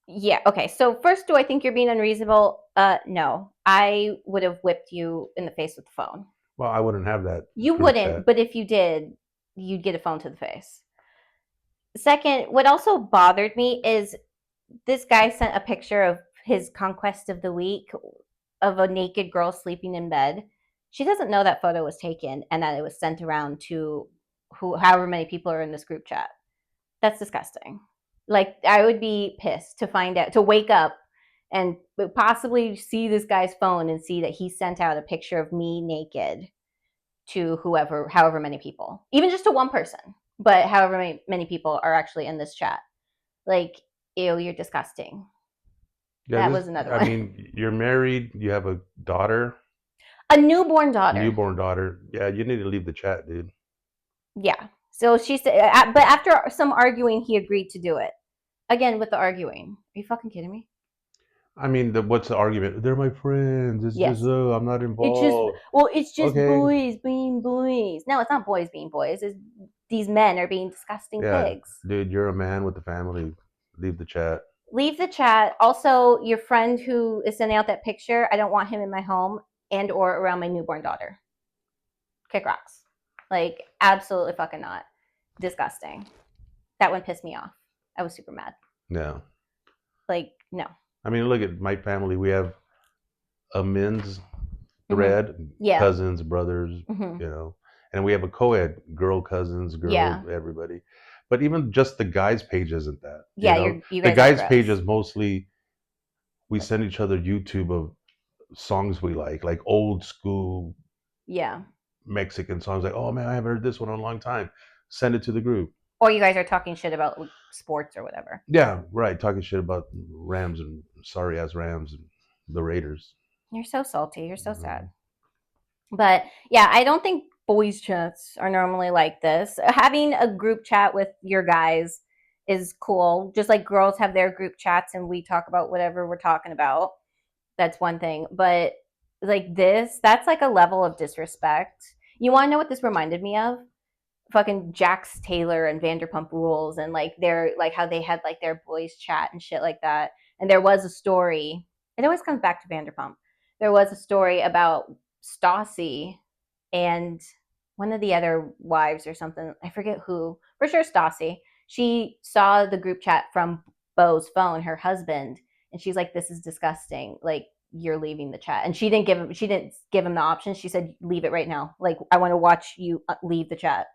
Yeah, okay. So first, do I think you're being unreasonable? No. I would have whipped you in the face with the phone. Well, I wouldn't have that You group wouldn't, chat. but if you did, you'd get a phone to the face. Second, what also bothered me is this guy sent a picture of his conquest of the week of a naked girl sleeping in bed. She doesn't know that photo was taken and that it was sent around to however many people are in this group chat. That's disgusting. Like, I would be pissed to find out, to wake up and possibly see this guy's phone and see that he sent out a picture of me naked to whoever, however many people, even just to one person, but however many people are actually in this chat. Like, ew, you're disgusting. Yeah, That this, was another I one. mean, you're married, you have a daughter, A newborn daughter. newborn daughter. Yeah, you need to leave the chat, dude. Yeah. So she said, but after some arguing, he agreed to do it. Again, with the arguing. Are you fucking kidding me? I mean, what's the argument? They're my friends. It's just, Yes. I'm not It's just, involved. well, it's just Okay. boys being boys. No, it's not boys being boys. It's these men are being disgusting Yeah, pigs. dude, you're a man with a family. Leave the chat. Leave the chat. Also, your friend who is sending out that picture, I don't want him in my home and or around my newborn daughter. Kick rocks. Like, absolutely fucking not. Disgusting. That one pissed me off. I was super mad. Yeah. Like, no. I mean, look at my family. We have a men's Mm-hmm. thread, Yeah. cousins, brothers, Mm-hmm. you know, and we have a co-ed, girl cousins, girl Yeah. everybody. But even just the guys' page isn't that, you Yeah, know. you The guys are guys' page gross. is mostly we send each other YouTube of songs we like old school Yeah. Mexican songs. Like, oh man, I haven't heard this one in a long time. Send it to the group. Or you guys are talking shit about sports or whatever. Yeah, right. Talking shit about Rams and sorry ass Rams and the Raiders. You're so salty. You're so sad. Um, But yeah, I don't think boys' chats are normally like this. Having a group chat with your guys is cool. Just like girls have their group chats and we talk about whatever we're talking about. That's one thing. But like this, that's like a level of disrespect. You want to know what this reminded me of? Fucking Jax Taylor and Vanderpump Rules and like their like how they had like their boys chat and shit like that. And there was a story. It always comes back to Vanderpump. There was a story about Stassi and one of the other wives or something. I forget who. For sure, Stassi. She saw the group chat from Beau's phone, her husband, and she's like, "This is disgusting. Like, you're leaving the chat." And she didn't give him the option. She said, "Leave it right now. Like, I want to watch you leave the chat."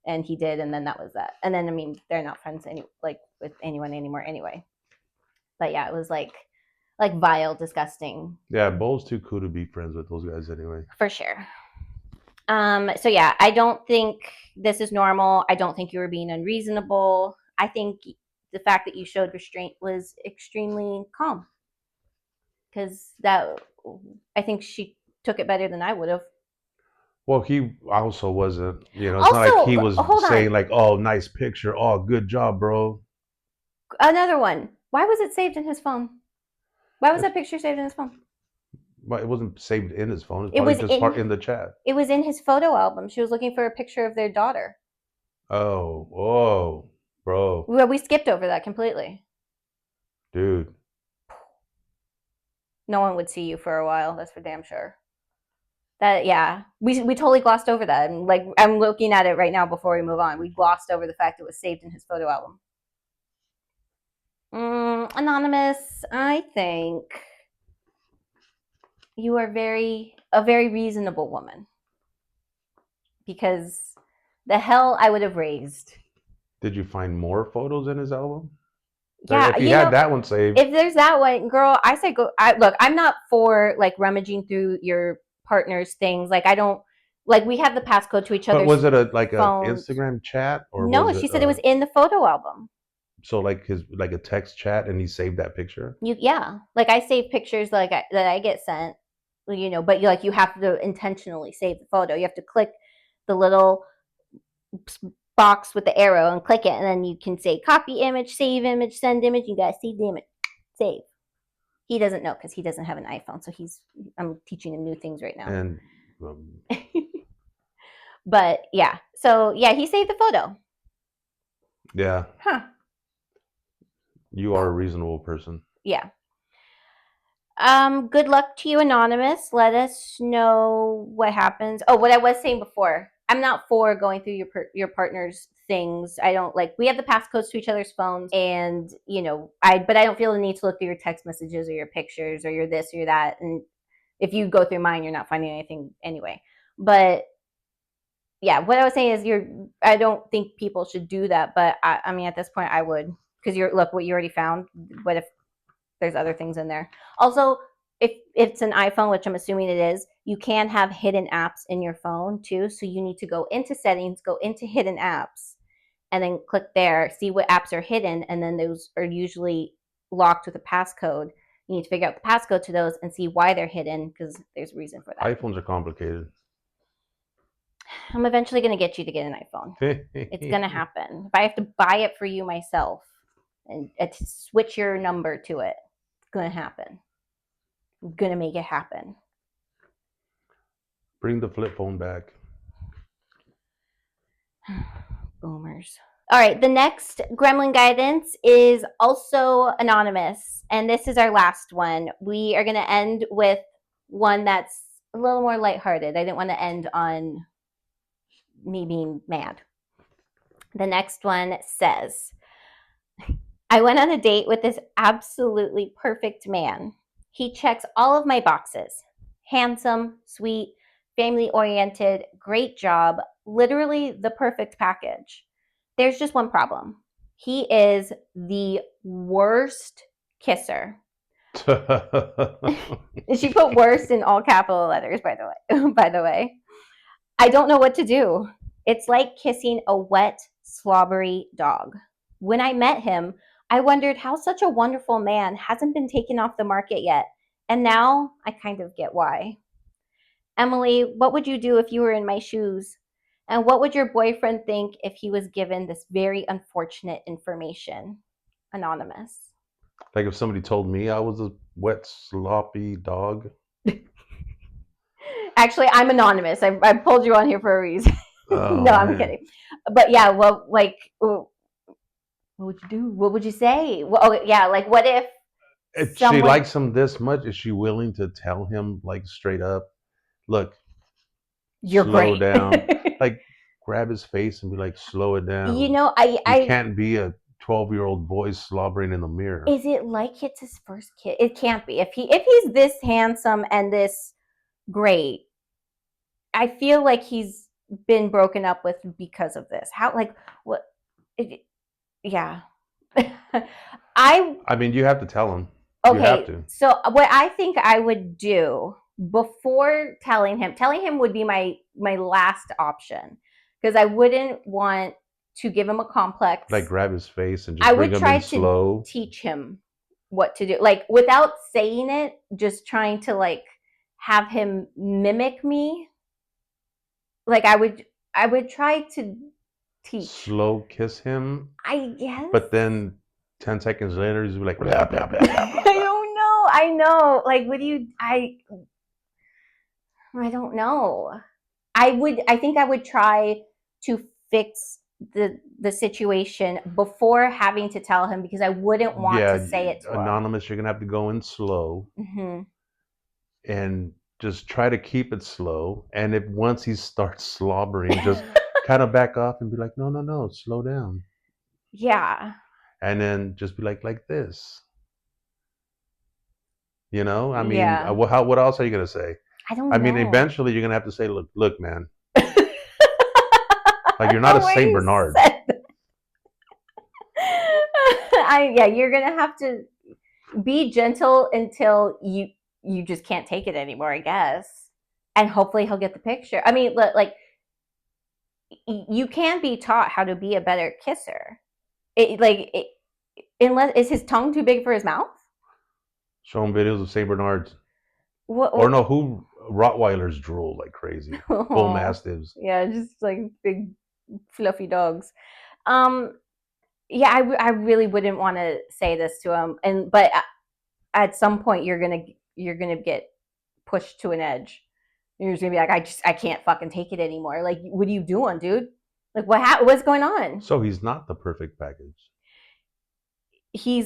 And he did, and then that was that. And then I mean, they're not friends like with anyone anymore anyway. But yeah, it was like vile, disgusting yeah, Bowl's too cool to be friends with those guys anyway. for sure. So yeah, I don't think this is normal. I don't think you were being unreasonable. I think the fact that you showed restraint was extremely calm because that I think she took it better than I would have. Well, he also wasn't, it's not like Also, he was hold saying on, like, "Oh, nice picture. Oh, good job, bro." another one. Why was it saved in his phone? Why was It's, that picture saved in his phone? but it wasn't saved in his phone. It's It probably was just part in in the chat. it was in his photo album. She was looking for a picture of their daughter. Oh, whoa, bro, We skipped over that completely. dude. No one would see you for a while. That's for damn sure. That yeah, we totally glossed over that. And like I'm looking at it right now before we move on. We glossed over the fact it was saved in his photo album. Anonymous, I think you are a very reasonable woman, because the hell I would have raised. Did you find more photos in his album? Yeah, If he had that one saved. if there's that one, girl, I say go. Look, I'm not for like rummaging through your partner's things. Like I don't like we have the passcode to each But other's was it like a phones. Instagram chat or No, was she it said it was in the photo album. so like his like a text chat and he saved that picture? Yeah, like I save pictures that I get sent, but you have to intentionally save the photo. You have to click the little box with the arrow and click it, and then you can say copy image, save image, send image. You gotta save the image, save. He doesn't know because he doesn't have an iPhone, so I'm teaching him new things right now. And but yeah, so yeah, he saved the photo. yeah. Huh. You are a reasonable person. Yeah. Good luck to you, Anonymous. Let us know what happens. Oh, what I was saying before. I'm not for going through your partner's things. I don't like. We have the passcodes to each other's phones, and but I don't feel the need to look through your text messages or your pictures or your this or your that. And if you go through mine, you're not finding anything anyway. But yeah, what I was saying is I don't think people should do that, but I mean, at this point, I would, because look what you already found. What if there's other things in there? Also, if it's an iPhone, which I'm assuming it is, you can have hidden apps in your phone too. So you need to go into settings, go into hidden apps, and then click there, see what apps are hidden, and then those are usually locked with a passcode. You need to figure out the passcode to those and see why they're hidden, because there's a reason for that. iPhones are complicated. I'm eventually going to get you to get an iPhone. It's going to happen. If I have to buy it for you myself and switch your number to it, it's going to happen. I'm going to make it happen. Bring the flip phone back. Boomers. All right, the next Gremlin Guidance is also anonymous, and this is our last one. We are going to end with one that's a little more lighthearted. I didn't want to end on me being mad. The next one says, I went on a date with this absolutely perfect man. He checks all of my boxes. Handsome, sweet, family-oriented, great job, literally the perfect package. There's just one problem. He is the worst kisser. She put worst in all capital letters, by the way. I don't know what to do. It's like kissing a wet, slobbery dog. When I met him, I wondered how such a wonderful man hasn't been taken off the market yet. And now I kind of get why. Emily, what would you do if you were in my shoes? And what would your boyfriend think if he was given this very unfortunate information? Anonymous. Like if somebody told me I was a wet, sloppy dog. Actually, I'm anonymous. I pulled you on here for a reason. Oh, no, I'm man. kidding. But yeah, well, like, what would you do? What would you say? Well, oh, yeah, like, what if She likes him this much? Is she willing to tell him like straight up, look, you're slow great. down? Like grab his face and be like, slow it down. You know, You can't be a 12-year-old boy slobbering in the mirror. Is it like it's his first kid? It can't be. If he's this handsome and this great, I feel like he's been broken up with because of this. How, like, what? Yeah. I mean, you have to tell him. You have Okay, to. so what I think I would do before telling him would be my last option, because I wouldn't want to give him a complex. Like grab his face and just bring him in slow. To teach him what to do, like without saying it, just trying to like have him mimic me. Like I would try to teach. Slow kiss him. I guess. But then 10 seconds later, he's like, blah, blah, blah, blah. I don't know. I know. Like, what do you? I don't know. I think I would try to fix the situation before having to tell him, because I wouldn't want to say it to anonymous, you're gonna have to go in slow. Mm-hmm. And just try to keep it slow. And if once he starts slobbering, just kind of back off and be like, no, slow down. Yeah. and then just be like this. I mean, Yeah. what else are you gonna say? I don't I mean, know. eventually you're gonna have to say, look, man, like you're not a The way Saint you Bernard. said that. Yeah, you're gonna have to be gentle until you just can't take it anymore, I guess. And hopefully he'll get the picture. I mean, like you can be taught how to be a better kisser. Unless is his tongue too big for his mouth? Show him videos of Saint Bernards, or What? no, who Rottweilers drool like crazy, bull Oh, mastiffs. yeah, just like big fluffy dogs. Um, yeah, I really wouldn't want to say this to him, but at some point you're gonna get pushed to an edge. You're just gonna be like, I can't fucking take it anymore. Like, what are you doing, dude? Like, what's going on? So he's not the perfect package. She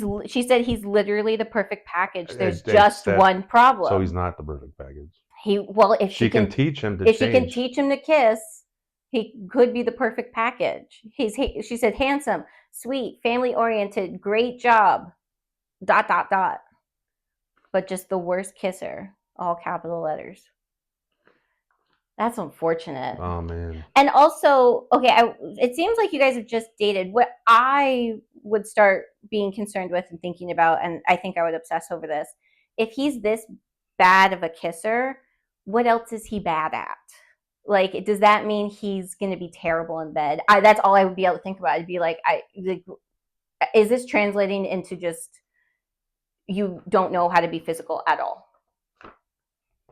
said he's literally the perfect package. There's just Except, one so he's problem. not the perfect package. If She can teach him to if she can change. teach him to kiss, he could be the perfect package. She said handsome, sweet, family oriented, great job. Dot dot dot. But just the worst kisser, all capital letters. That's unfortunate. Oh man. And also, okay, it seems like you guys have just dated. What I would start being concerned with and thinking about, and I think I would obsess over this, if he's this bad of a kisser, what else is he bad at? Like, does that mean he's going to be terrible in bed? That's all I would be able to think about. I'd be like, is this translating into just you don't know how to be physical at all?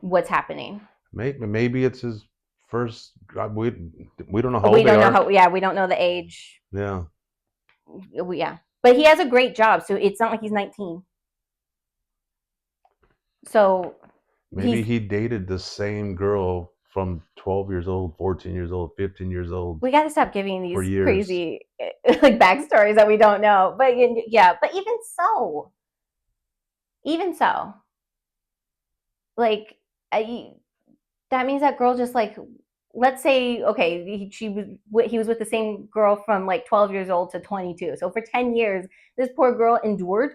What's happening? Maybe it's his first. We don't know how We old they don't know are. how. Yeah, we don't know the age. Yeah. Yeah, but he has a great job, so it's not like he's 19. So Maybe he dated the same girl from 12 years old, 14 years old, 15 years old we got to stop giving for these years. crazy like backstories that we don't know. But yeah, but even so, like that means that girl just like, let's say, okay, he was with the same girl from like 12 years old to 22. So for 10 years, this poor girl endured.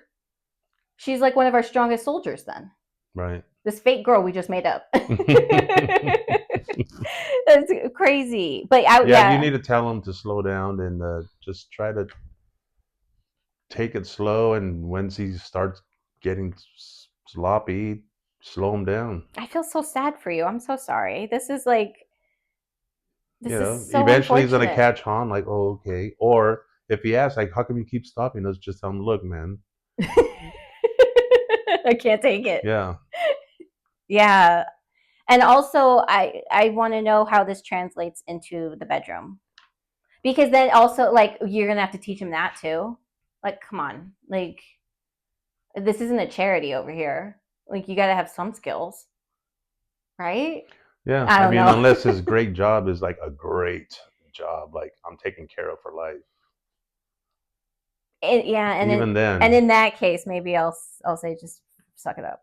She's like one of our strongest soldiers then. Right. This fake girl we just made up. That's crazy. But Yeah, you yeah, need to tell him to slow down and just try to take it slow. And once he starts getting sloppy, slow him down. I feel so sad for you. I'm so sorry. This is so Eventually he's gonna unfortunate. catch on, like, oh, okay. Or if he asks, like, how come you keep stopping us? Just tell him, look, man. I can't take it. Yeah. Yeah. And also I want to know how this translates into the bedroom. Because then also like you're going to have to teach him that too. Like come on. Like this isn't a charity over here. Like you got to have some skills, right? Yeah. I I don't mean, know. unless his great job is like a great job, like I'm taken care of for life. Yeah, Even and then, in that case, maybe I'll say just suck it up.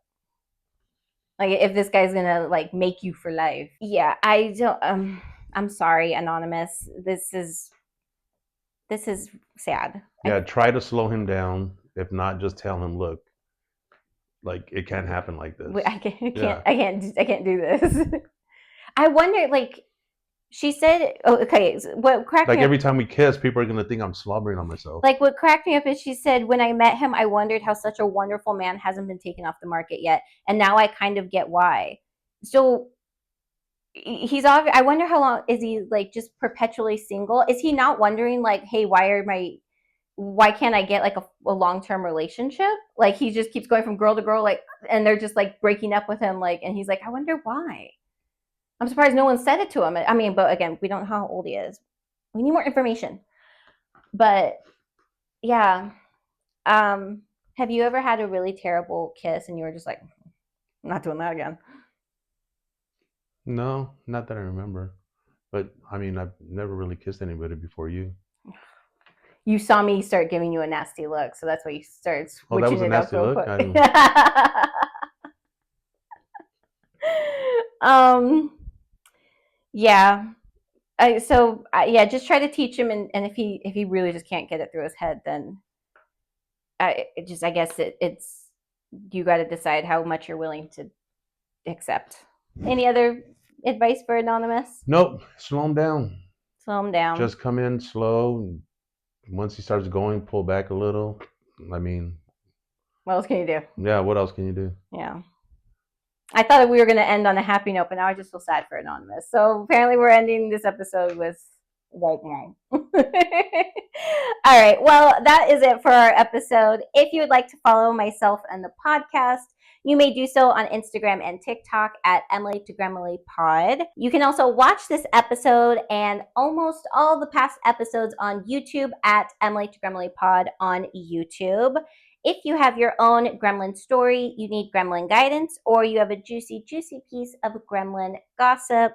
Like if this guy's gonna like make you for life, yeah. I don't. I'm sorry, anonymous. This is sad. yeah, try to slow him down. If not, just tell him, look, like it can't happen like this. I can't. Yeah. I can't do this. I wonder. Like she said. Oh, okay. What cracked Like me up every time we kiss, people are gonna think I'm slobbering on myself. Like what cracked me up is she said, when I met him, I wondered how such a wonderful man hasn't been taken off the market yet, and now I kind of get why. So he's obvious. I wonder how long is he like just perpetually single? Is he not wondering like, hey, why can't I get like a long term relationship? Like he just keeps going from girl to girl, like, and they're just like breaking up with him, like, and he's like, I wonder why. I'm surprised no one said it to him. I mean, but again, we don't know how old he is. We need more information. But yeah, have you ever had a really terrible kiss and you were just like, I'm not doing that again? No, not that I remember. But I mean, I've never really kissed anybody before you. You saw me start giving you a nasty look, so that's why you started Oh, that was switching a it up nasty real look. quick. um, yeah. Yeah, just try to teach him, and if he really just can't get it through his head, then I guess it's you got to decide how much you're willing to accept. Any other advice for Anonymous? Nope. Slow him down. Slow him down. Just come in slow. Once he starts going, pull back a little. I mean, what else can you do? Yeah, what else can you do? Yeah. I thought we were going to end on a happy note, but now I just feel sad for Anonymous. So apparently we're ending this episode with right now. All right. Well, that is it for our episode. If you would like to follow myself and the podcast, you may do so on Instagram and TikTok at Emily to Gremily Pod. You can also watch this episode and almost all the past episodes on YouTube at Emily to Gremily Pod on YouTube. If you have your own gremlin story, you need Gremlin Guidance, or you have a juicy piece of gremlin gossip,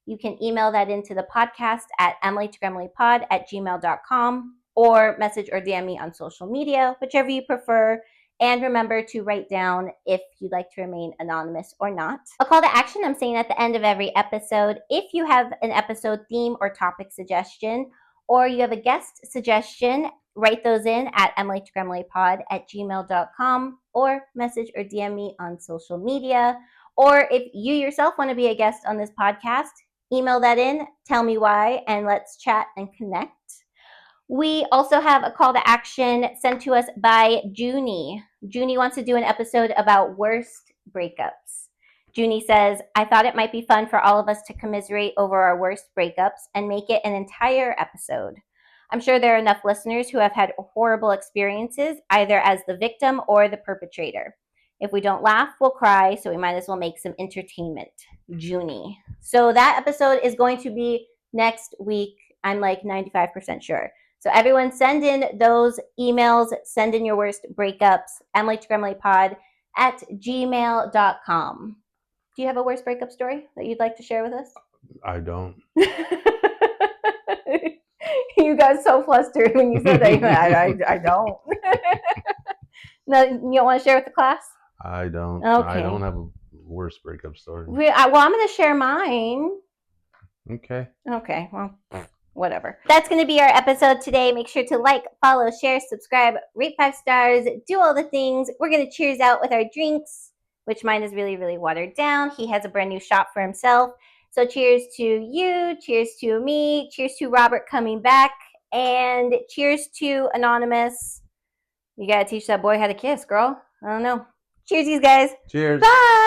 you can email that into the podcast at emilytogremilypod@gmail.com or message or DM me on social media, whichever you prefer. And remember to write down if you'd like to remain anonymous or not. A call to action I'm saying at the end of every episode. If you have an episode theme or topic suggestion, or you have a guest suggestion, write those in at emilytogremilypod@gmail.com or message or DM me on social media. Or if you yourself want to be a guest on this podcast, email that in, tell me why, and let's chat and connect. We also have a call to action sent to us by Junie. Junie wants to do an episode about worst breakups. Junie says, I thought it might be fun for all of us to commiserate over our worst breakups and make it an entire episode. I'm sure there are enough listeners who have had horrible experiences, either as the victim or the perpetrator. If we don't laugh, we'll cry, so we might as well make some entertainment. Junie. So that episode is going to be next week. I'm like 95% sure. So everyone send in those emails, send in your worst breakups, emilytogremilypod@gmail.com. Do you have a worst breakup story that you'd like to share with us? I don't. You got so flustered when you said that. I don't. No, you don't want to share with the class? I don't. Okay. I don't have a worst breakup story. Well, I'm going to share mine. Okay. Okay, well, whatever. That's going to be our episode today. Make sure to like, follow, share, subscribe, rate 5 stars, do all the things. We're going to cheers out with our drinks, which mine is really, really watered down. He has a brand new shot for himself. So cheers to you, cheers to me, cheers to Robert coming back, and cheers to Anonymous. You got to teach that boy how to kiss, girl. I don't know. Cheers, you guys. Cheers. Bye.